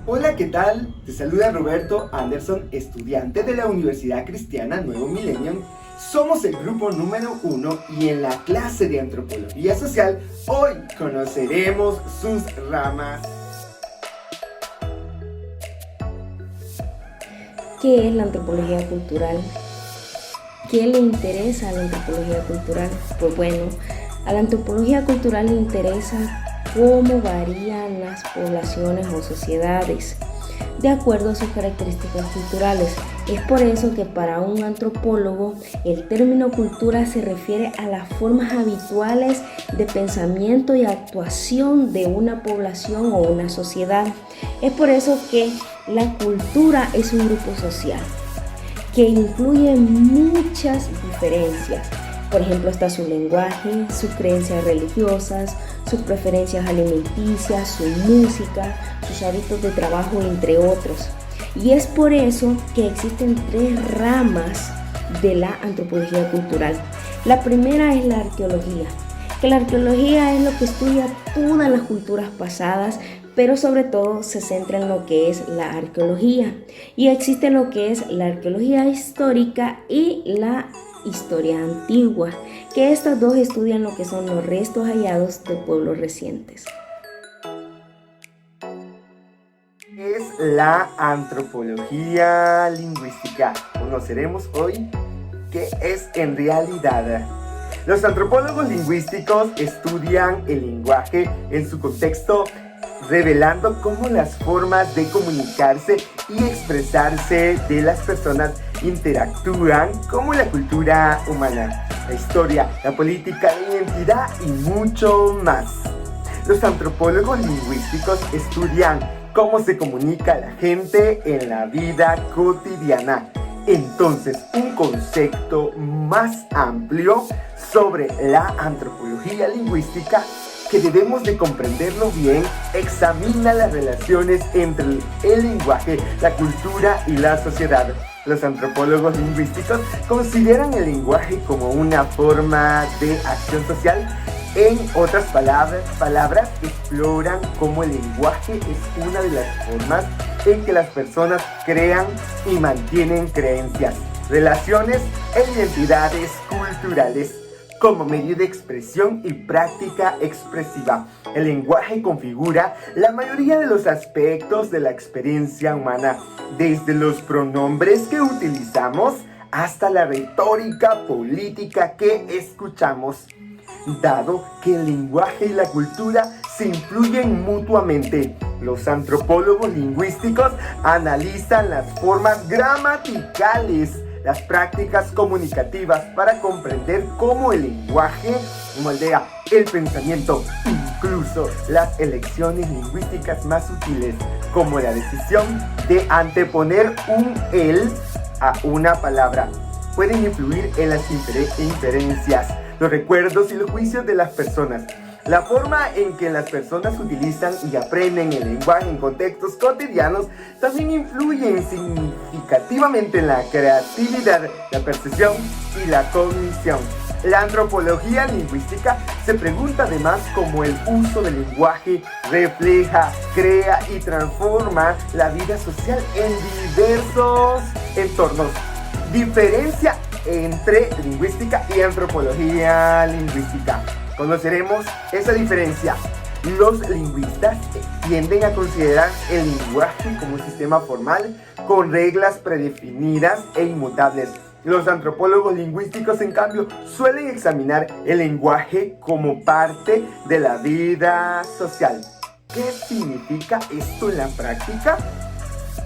Hola, ¿qué tal? Te saluda Roberto Anderson, estudiante de la Universidad Cristiana Nuevo Millennium. Somos el grupo número 1 y en la clase de Antropología Social hoy conoceremos sus ramas. ¿Qué es la antropología cultural? ¿Qué le interesa a la antropología cultural? Pues bueno, a la antropología cultural le interesa cómo varían las poblaciones o sociedades de acuerdo a sus características culturales. Es por eso que para un antropólogo el término cultura se refiere a las formas habituales de pensamiento y actuación de una población o una sociedad. Es por eso que la cultura es un grupo social que incluye muchas diferencias. Por ejemplo, está su lenguaje, sus creencias religiosas, sus preferencias alimenticias, su música, sus hábitos de trabajo, entre otros. Y es por eso que existen 3 ramas de la antropología cultural. La primera es la arqueología, que la arqueología es lo que estudia todas las culturas pasadas, pero sobre todo se centra en lo que es la arqueología. Y existe lo que es la arqueología histórica y la historia antigua, que estas dos estudian lo que son los restos hallados de pueblos recientes. Es la antropología lingüística. Conoceremos hoy qué es en realidad. Los antropólogos lingüísticos estudian el lenguaje en su contexto, revelando cómo las formas de comunicarse y expresarse de las personas interactúan, como la cultura humana, la historia, la política, la identidad y mucho más. Los antropólogos lingüísticos estudian cómo se comunica la gente en la vida cotidiana. Entonces, un concepto más amplio sobre la antropología lingüística que debemos de comprenderlo bien, examina las relaciones entre el lenguaje, la cultura y la sociedad. Los antropólogos lingüísticos consideran el lenguaje como una forma de acción social. En otras palabras, exploran cómo el lenguaje es una de las formas en que las personas crean y mantienen creencias, relaciones e identidades culturales como medio de expresión y práctica expresiva. El lenguaje configura la mayoría de los aspectos de la experiencia humana, desde los pronombres que utilizamos hasta la retórica política que escuchamos. Dado que el lenguaje y la cultura se influyen mutuamente, los antropólogos lingüísticos analizan las formas gramaticales, las prácticas comunicativas para comprender cómo el lenguaje moldea el pensamiento, incluso las elecciones lingüísticas más sutiles, como la decisión de anteponer un él a una palabra, pueden influir en las inferencias, los recuerdos y los juicios de las personas. La forma en que las personas utilizan y aprenden el lenguaje en contextos cotidianos también influyen significativamente en la creatividad, la percepción y la cognición. La antropología lingüística se pregunta además cómo el uso del lenguaje refleja, crea y transforma la vida social en diversos entornos. Diferencia entre lingüística y antropología lingüística. Conoceremos esa diferencia. Los lingüistas tienden a considerar el lenguaje como un sistema formal con reglas predefinidas e inmutables. Los antropólogos lingüísticos, en cambio, suelen examinar el lenguaje como parte de la vida social. ¿Qué significa esto en la práctica?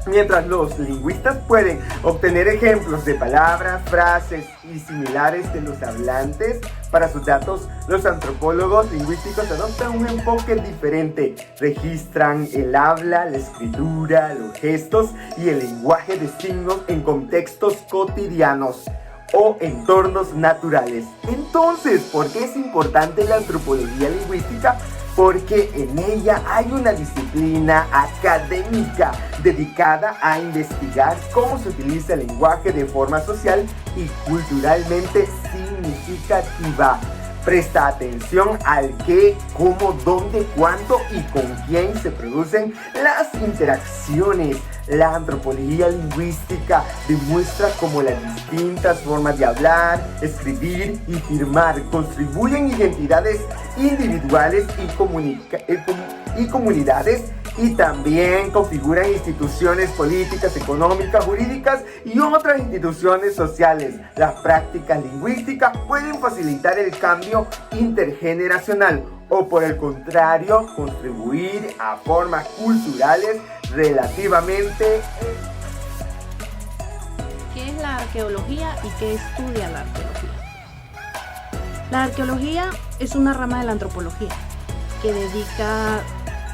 Mientras los lingüistas pueden obtener ejemplos de palabras, frases y similares de los hablantes para sus datos, los antropólogos lingüísticos adoptan un enfoque diferente. Registran el habla, la escritura, los gestos y el lenguaje de signos en contextos cotidianos o entornos naturales. Entonces, ¿por qué es importante la antropología lingüística? Porque en ella hay una disciplina académica dedicada a investigar cómo se utiliza el lenguaje de forma social y culturalmente significativa. Presta atención al qué, cómo, dónde, cuándo y con quién se producen las interacciones. La antropología lingüística demuestra cómo las distintas formas de hablar, escribir y firmar contribuyen identidades individuales y comunidades, y también configuran instituciones políticas, económicas, jurídicas y otras instituciones sociales. Las prácticas lingüísticas pueden facilitar el cambio intergeneracional o, por el contrario, contribuir a formas culturales relativamente. ¿Qué es la arqueología y qué estudia la arqueología? La arqueología es una rama de la antropología que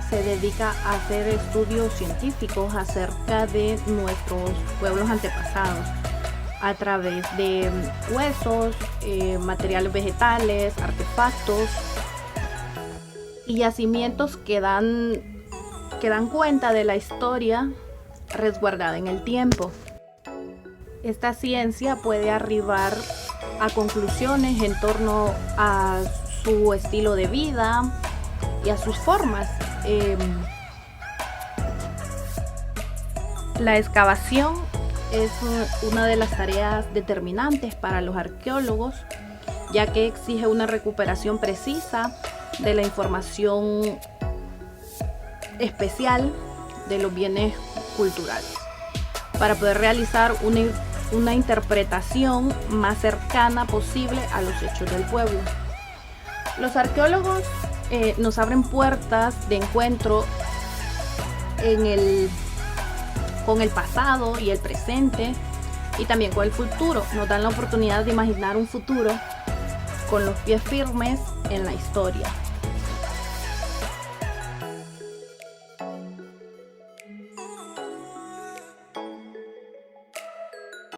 se dedica a hacer estudios científicos acerca de nuestros pueblos antepasados a través de huesos, materiales vegetales, artefactos y yacimientos que dan cuenta de la historia resguardada en el tiempo. Esta ciencia puede arribar a conclusiones en torno a su estilo de vida y a sus formas. La excavación es una de las tareas determinantes para los arqueólogos, ya que exige una recuperación precisa de la información especial de los bienes culturales para poder realizar una interpretación más cercana posible a los hechos del pueblo. Los arqueólogos nos abren puertas de encuentro con el pasado y el presente, y también con el futuro. Nos dan la oportunidad de imaginar un futuro con los pies firmes en la historia.